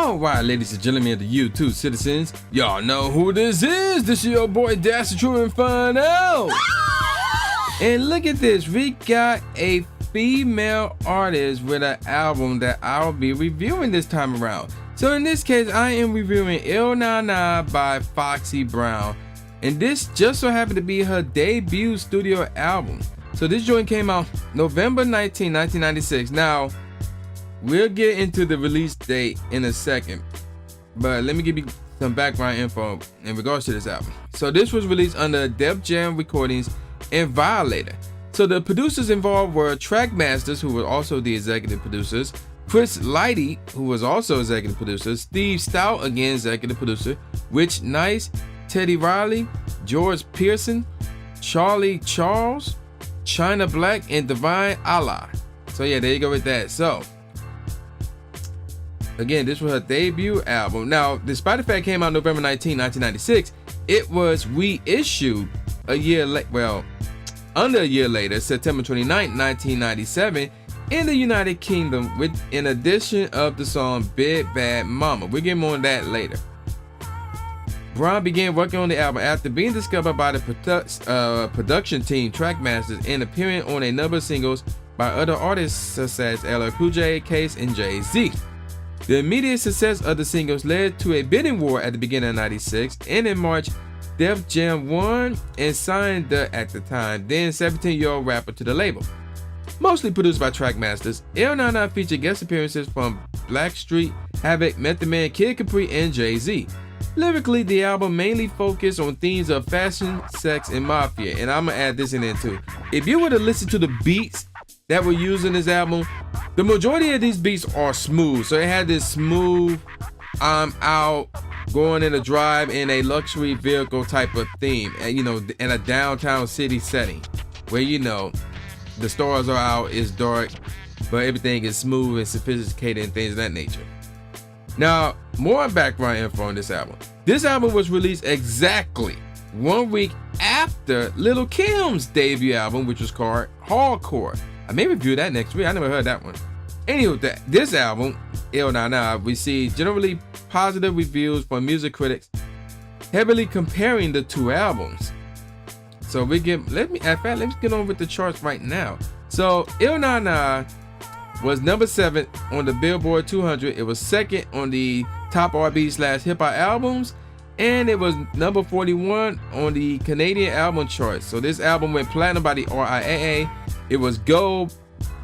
Alright, ladies and gentlemen of the YouTube citizens, y'all know who this is. This is your boy Dash the True Inferno. And look at this, we got a female artist with an album that I'll be reviewing this time around. So in this case, I am reviewing Il Na Na by Foxy Brown. And this just so happened to be her debut studio album. So this joint came out November 19, 1996. Now, we'll get into the release date in a second, but let me give you some background info in regards to this album. So this was released under Def Jam Recordings and Violator. So the producers involved were Trackmasters, who were also the executive producers, Chris Lighty, who was also executive producer, Steve Stout, again executive producer, Rich Nice, Teddy Riley, George Pearson, Charlie Charles, China Black, and Divine Allah. So yeah, there you go with that. So again, this was her debut album. Now, despite the fact it came out November 19, 1996, it was reissued a year late, well, under a year later, September 29, 1997, in the United Kingdom, with an edition of the song Big Bad Mama. We'll get more on that later. Brown began working on the album after being discovered by the production team Trackmasters and appearing on a number of singles by other artists such as LL Cool J, Case, and Jay-Z. The immediate success of the singles led to a bidding war at the beginning of '96, and in March, Def Jam won and signed the, at the time, then 17-year-old rapper to the label. Mostly produced by Trackmasters, Il Na Na featured guest appearances from Blackstreet, Havoc, Method Man, Kid Capri, and Jay-Z. Lyrically, the album mainly focused on themes of fashion, sex, and mafia, and I'm gonna add this in there too. If you were to listen to the beats that were used in this album, the majority of these beats are smooth. So it had this smooth, I'm out, going in a drive in a luxury vehicle type of theme, and you know, in a downtown city setting, where you know, the stars are out, it's dark, but everything is smooth and sophisticated and things of that nature. Now, more background info on this album. This album was released exactly 1 week after Lil' Kim's debut album, which was called Hardcore. I may review that next week. I never heard that one. Anyway, this album, Il Na Na, received generally positive reviews from music critics, heavily comparing the two albums. So let me get on with the charts right now. So Il Na Na was number 7 on the Billboard 200. It was second on the top R&B/hip hop albums, and it was number 41 on the Canadian album charts. So this album went platinum by the RIAA. It was gold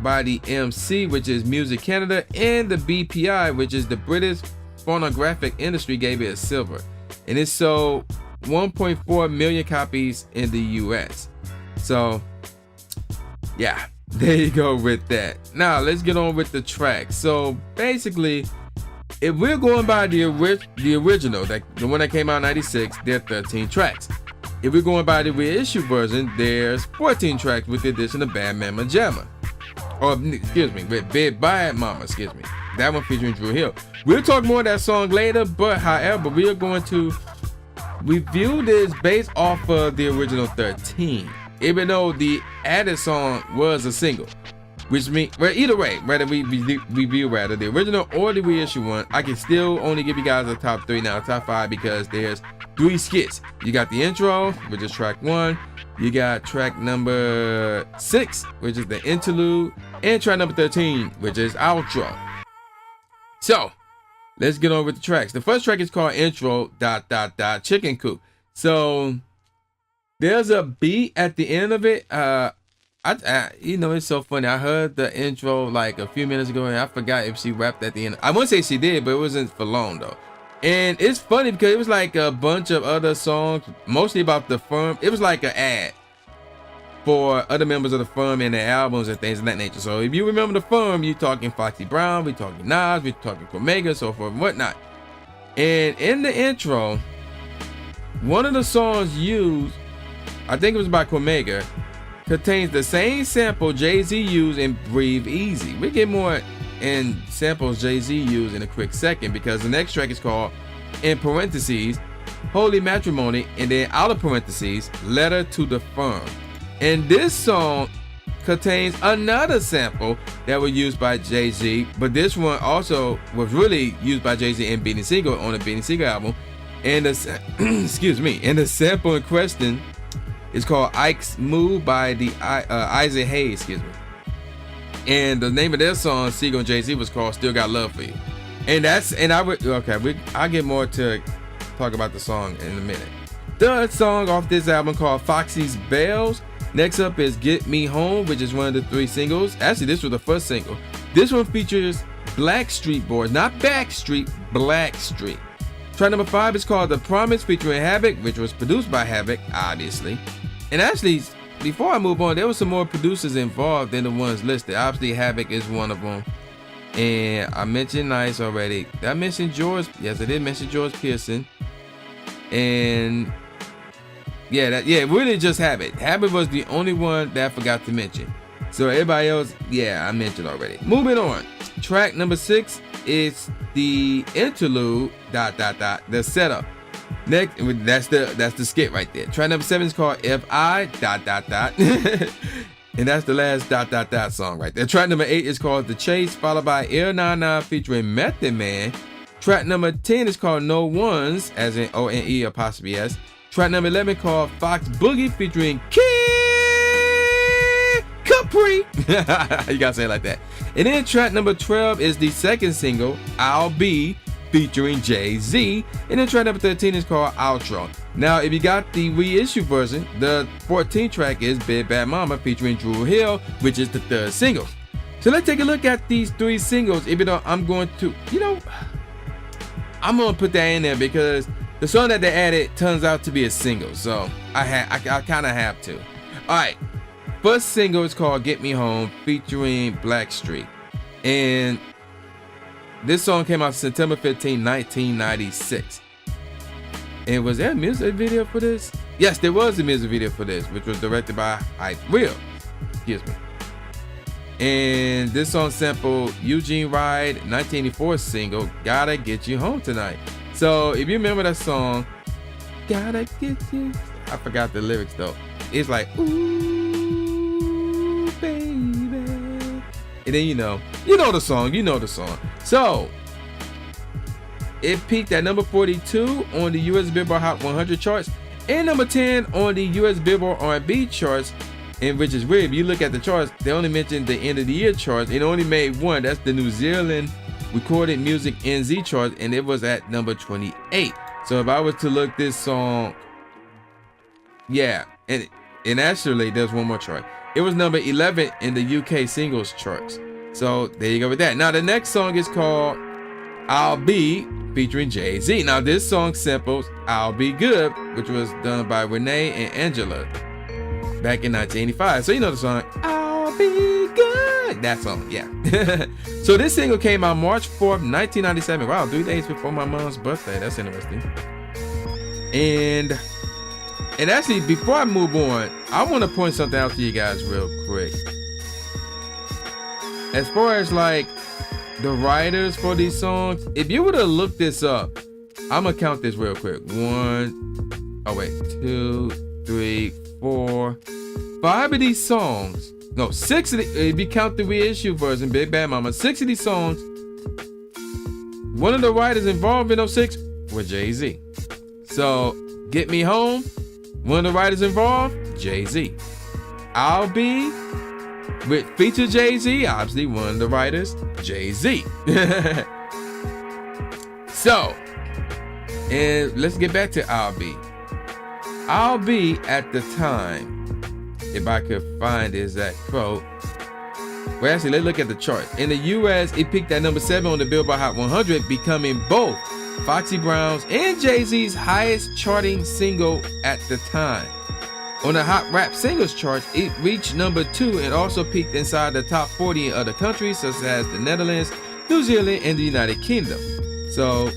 by the MC, which is Music Canada, and the BPI, which is the British Phonographic Industry, gave it a silver. And it sold 1.4 million copies in the US. So yeah, there you go with that. Now let's get on with the track. So basically, if we're going by the original, the one that came out in '96, there are 13 tracks. If we're going by the reissue version, there's 14 tracks with the addition of Bad Mama Jamma. Or, excuse me, with Big Bad Mama, excuse me. That one featuring Drew Hill. We'll talk more of that song later, but however, we are going to review this based off of the original 13. Even though the added song was a single. Which means, well, either way, whether we review the original or the reissue one, I can still only give you guys a top 3 now, top 5, because there's 3 skits. You got the intro, which is track 1. You got track number 6, which is the interlude, and track number 13, which is outro. So let's get on with the tracks. The first track is called Intro ... Chicken Coop. So there's a beat at the end of it. You know, it's so funny. I heard the intro like a few minutes ago, and I forgot if she rapped at the end. I wouldn't say she did, but it wasn't for long though. And it's funny because it was like a bunch of other songs, mostly about the firm. It was like an ad for other members of the firm and their albums and things of that nature. So if you remember the firm, you're talking Foxy Brown, we're talking Nas, we're talking Omega, so forth and whatnot. And in the intro, one of the songs used, I think it was by Omega, contains the same sample Jay-Z used in Breathe Easy. We get more in samples Jay-Z used in a quick second, because the next track is called, in parentheses, Holy Matrimony, and then out of parentheses, Letter to the Firm. And this song contains another sample that was used by Jay-Z, but this one also was really used by Jay-Z in Beanie Siegel on the Beanie Siegel album. And the excuse me, and the sample in question is called Ike's Move by the Isaac Hayes, excuse me. And the name of their song, Siegel and Jay-Z, was called Still Got Love For You. I'll get more to talk about the song in a minute. The song off this album called Foxy's Bells. Next up is Get Me Home, which is one of the 3 singles. Actually, this was the first single. This one features Blackstreet Boys, not Backstreet, Blackstreet. Track number 5 is called The Promise, featuring Havoc, which was produced by Havoc, obviously. And actually, before I move on, there were some more producers involved than the ones listed. Obviously, Havoc is one of them. And I mentioned Nice already. Did I mention George? Yes, I did mention George Pearson. And really just Habit. Habit was the only one that I forgot to mention. So everybody else, I mentioned already. Moving on. Track number 6 is the interlude, the setup. Next, that's the skit right there. Track number 7 is called If I, and that's the last song right there. Track number 8 is called The Chase, followed by Air 99 featuring Method Man. Track number 10 is called No Ones, as in O-N-E apostrophe S. Track number 11 called Fox Boogie featuring Kid Capri. You gotta say it like that. And then track number 12 is the second single, I'll Be, featuring Jay-Z. And then track number 13 is called Outro. Now, if you got the reissue version, the 14th track is Big Bad Mama featuring Drew Hill, which is the 3rd single. So let's take a look at these 3 singles, even though I'm going to put that in there because the song that they added turns out to be a single, so I kind of have to. All right, first single is called Get Me Home featuring Blackstreet, and this song came out September 15, 1996. And was there a music video for this? Yes, there was a music video for this, which was directed by Hype Will. Excuse me. And this song sampled Eugene Ride 1984 single Gotta Get You Home Tonight. So if you remember that song, Gotta Get You, I forgot the lyrics though. It's like, ooh, baby. And then you know the song. So it peaked at number 42 on the US Billboard Hot 100 charts and number 10 on the US Billboard R&B charts. And which is weird, if you look at the charts, they only mentioned the end of the year charts. It only made one. That's the New Zealand Recorded Music NZ chart, and it was at number 28. So if I was to look this song, and actually there's one more chart. It was number 11 in the UK singles charts. So there you go with that. Now the next song is called I'll Be featuring Jay-Z. Now this song samples I'll Be Good, which was done by Renee and Angela back in 1985. So you know the song, I'll Be Good. That song, yeah. So this single came out March 4th, 1997. Wow, 3 days before my mom's birthday. That's interesting. And actually, before I move on, I want to point something out to you guys real quick. As far as like the writers for these songs, if you were to look this up, I'm gonna count this real quick. 2, 3, 4, 5 of these songs. No, 6 of the, if you count the reissue version, Big Bad Mama, 6 of these songs, one of the writers involved in those 6 were Jay-Z. So, Get Me Home, one of the writers involved, Jay-Z. I'll Be, with feature Jay-Z, obviously one of the writers, Jay-Z. So, and let's get back to I'll Be. I'll Be at the time, if I could find the exact quote. Well, actually, let's look at the chart. In the US, it peaked at number 7 on the Billboard Hot 100, becoming both Foxy Brown's and Jay-Z's highest charting single at the time. On the Hot Rap Singles chart, it reached number 2 and also peaked inside the top 40 in other countries such as the Netherlands, New Zealand, and the United Kingdom. So,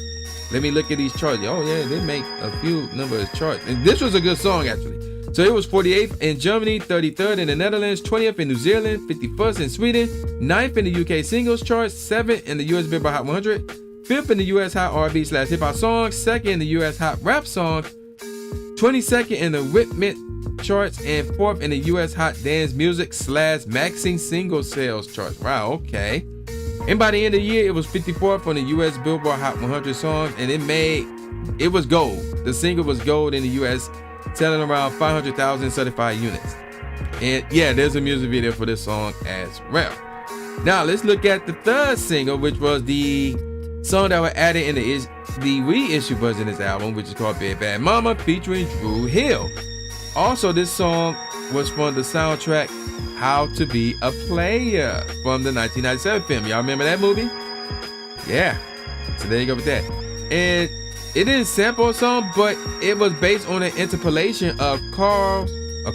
let me look at these charts. Oh yeah, they make a few number of charts. And this was a good song actually. So it was 48th in Germany, 33rd in the Netherlands, 20th in New Zealand, 51st in Sweden, 9th in the UK singles charts, 7th in the US Billboard Hot 100, 5th in the US Hot R&B/Hip Hop songs, 2nd in the US Hot Rap songs, 22nd in the charts and 4th in the US Hot Dance Music / Maxi Single Sales charts. Wow, okay. And by the end of the year, it was 54th on the US Billboard Hot 100 songs, and it was gold. The single was gold in the US, selling around 500,000 certified units. And yeah, there's a music video for this song as well. Now let's look at the third single, which was the song that was added in the reissue version of this album, which is called Big Bad Mama, featuring Drew Hill. Also, this song was from the soundtrack How to Be a Player from the 1997 film. Y'all remember that movie? Yeah. So there you go with that. And it didn't sample a song, but it was based on an interpolation of Carl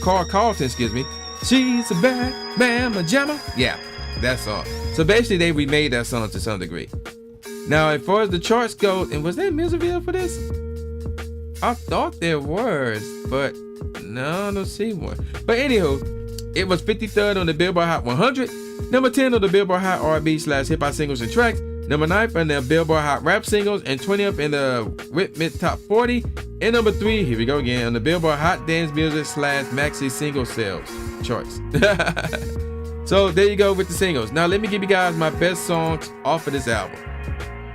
Carlton, She's a bad mama jamma. Yeah, that song. So basically, they remade that song to some degree. Now, as far as the charts go, and was there a music video for this? I thought there was, but no, I don't see one. But anywho, it was 53rd on the Billboard Hot 100, number 10 on the Billboard Hot R&B / hip hop singles and tracks, number 9th in the Billboard Hot Rap Singles, and 20th in the Rhythmic Top 40, and number 3, here we go again, on the Billboard Hot Dance Music / Maxi Single Sales charts. So there you go with the singles. Now let me give you guys my best songs off of this album.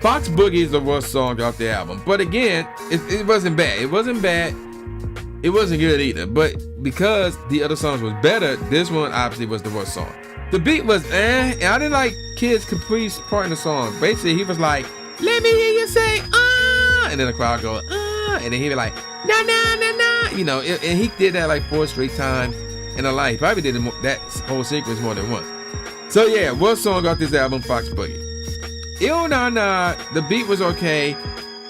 Fox Boogie is the worst song off the album, but again, it wasn't bad. It wasn't bad. It wasn't good either, but because the other songs was better, this one obviously was the worst song. The beat was and I didn't like Kid Caprice's part in the song. Basically, he was like, "Let me hear you say and then the crowd go and then he'd be like, "Na na na na," you know. And he did that like 4 straight times in a life. He probably did that whole sequence more than once. So yeah, worst song off this album, Fox Boogie. Ill Na Na, the beat was okay.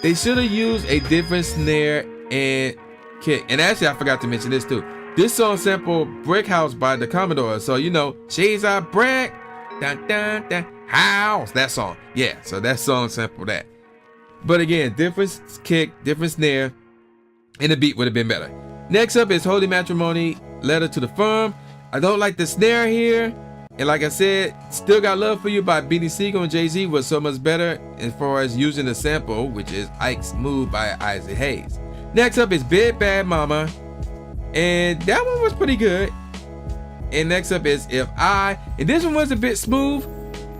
They should have used a different snare and kick. And actually, I forgot to mention this too. This song sampled Brick House by the Commodores. So, you know, she's a brick, dun, dun, dun, house. That song. Yeah, so that song sampled that. But again, different kick, different snare, and the beat would have been better. Next up is Holy Matrimony, Letter to the Firm. I don't like the snare here. And like I said, Still Got Love for You by Beanie Sigel and Jay-Z was so much better as far as using the sample, which is Ike's Move by Isaac Hayes. Next up is Big Bad Mama, and that one was pretty good. And next up is If I, and this one was a bit smooth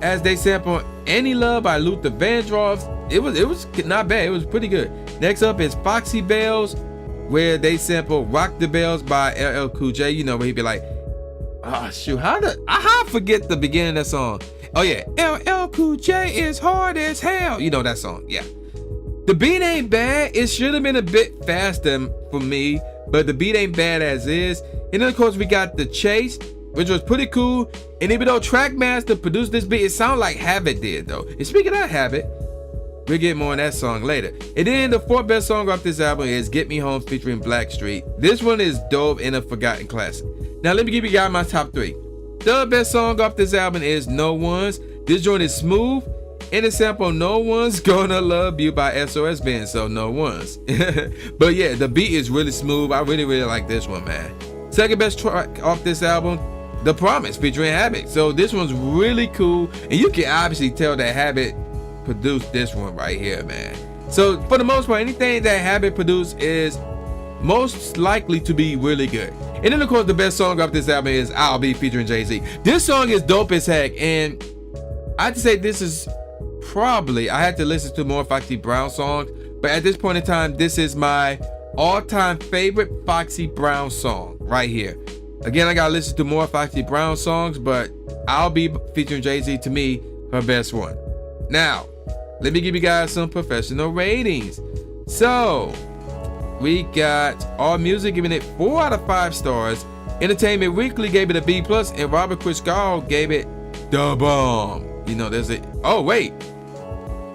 as they sampled Any Love by Luther Vandross. It was not bad, it was pretty good. Next up is Foxy Bells, where they sampled Rock the Bells by LL Cool J, you know, where he'd be like, oh shoot, how I forget the beginning of that song. Oh yeah, LL Cool J is hard as hell. You know that song, yeah. The beat ain't bad. It should have been a bit faster for me, but the beat ain't bad as is. And then of course we got The Chase, which was pretty cool. And even though Trackmaster produced this beat, it sounded like Habit did though. And speaking of Habit, we'll get more on that song later. And then the 4th best song off this album is Get Me Home featuring Blackstreet. This one is dope and a forgotten classic. Now let me give you guys my top 3. The best song off this album is No One's. This joint is smooth and it sample No One's Gonna Love You by SOS Band, so No One's. But yeah, the beat is really smooth. I really like this one, man. Second best track off this album, The Promise featuring Habit. So this one's really cool, and you can obviously tell that Habit produced this one right here, man. So for the most part, anything that Habit produced is most likely to be really good. And then of course the best song off this album is I'll Be featuring Jay-Z. This song is dope as heck, and I have to say this is probably, I had to listen to more Foxy Brown songs, but at this point in time, this is my all-time favorite Foxy Brown song right here. Again, I gotta listen to more Foxy Brown songs, but I'll Be featuring Jay-Z, to me, her best one. Now, let me give you guys some professional ratings. So, we got AllMusic giving it 4 out of 5 stars. Entertainment Weekly gave it a B+, and Robert Christgau gave it the bomb. You know, there's a, oh wait,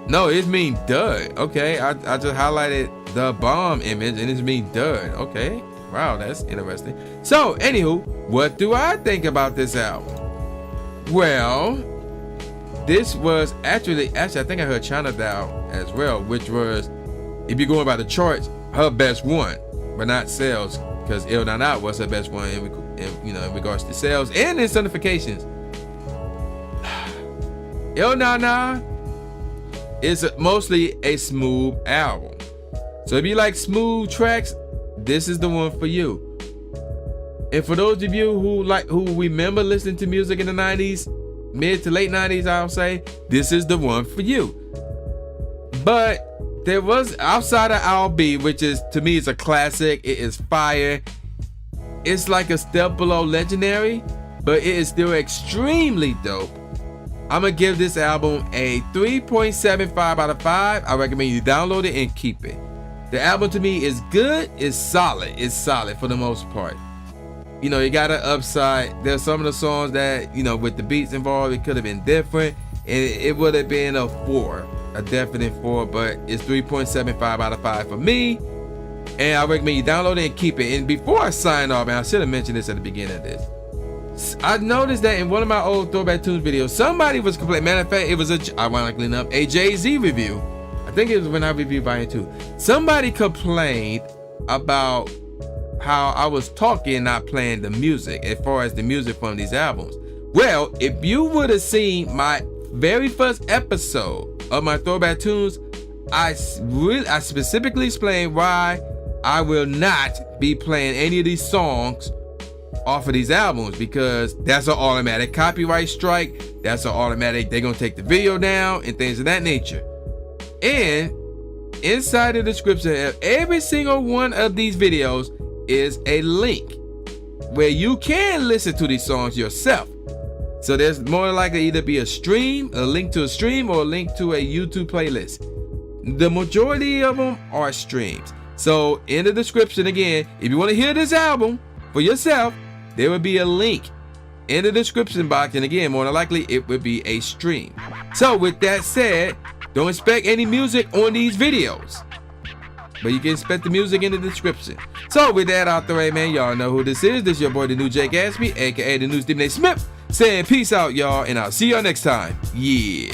no, it's mean dud. Okay, I just highlighted the bomb image and it's mean dud. Okay, wow, that's interesting. So, anywho, what do I think about this album? Well, this was actually, I think I heard China Down as well, which was, if you're going by the charts, her best one, but not sales, because Il Na Na was her best one in regards to sales and in certifications. Il Na Na is mostly a smooth album. So if you like smooth tracks, this is the one for you. And for those of you who remember listening to music in the 90s, mid to late 90s, I'll say, this is the one for you. But there was, outside of I'll Be, which is, to me, is a classic. It is fire. It's like a step below legendary, but it is still extremely dope. I'm gonna give this album a 3.75 out of 5. I recommend you download it and keep it. The album to me is good, it's solid. It's solid for the most part. You know, you got an upside. There's some of the songs that, you know, with the beats involved, it could have been different. And it would have been a 4, a definite 4, but it's 3.75 out of 5 for me. And I recommend you download it and keep it. And before I sign off, and I should have mentioned this at the beginning of this, I noticed that in one of my old Throwback Tunes videos, somebody was complaining. Matter of fact, it was ironically enough, a Jay-Z review. I think it was when I reviewed Volume 2. Somebody complained about how I was talking, not playing the music, as far as the music from these albums. Well, if you would have seen my very first episode of my Throwback Tunes, I specifically explained why I will not be playing any of these songs off of these albums, because that's an automatic copyright strike. That's an automatic, they're gonna take the video down and things of that nature. And inside the description of every single one of these videos is a link where you can listen to these songs yourself. So there's more likely either be a link to a stream, or a link to a YouTube playlist. The majority of them are streams. So in the description, again, if you want to hear this album for yourself, there will be a link in the description box, and again, more than likely it would be a stream. So with that said, don't expect any music on these videos, but you can expect the music in the description. So with that out the way, man, y'all know who this is. This is your boy, the new Jake Gatsby, aka the new Stephen A. Smith, saying peace out, y'all, and I'll see y'all next time. Yeah.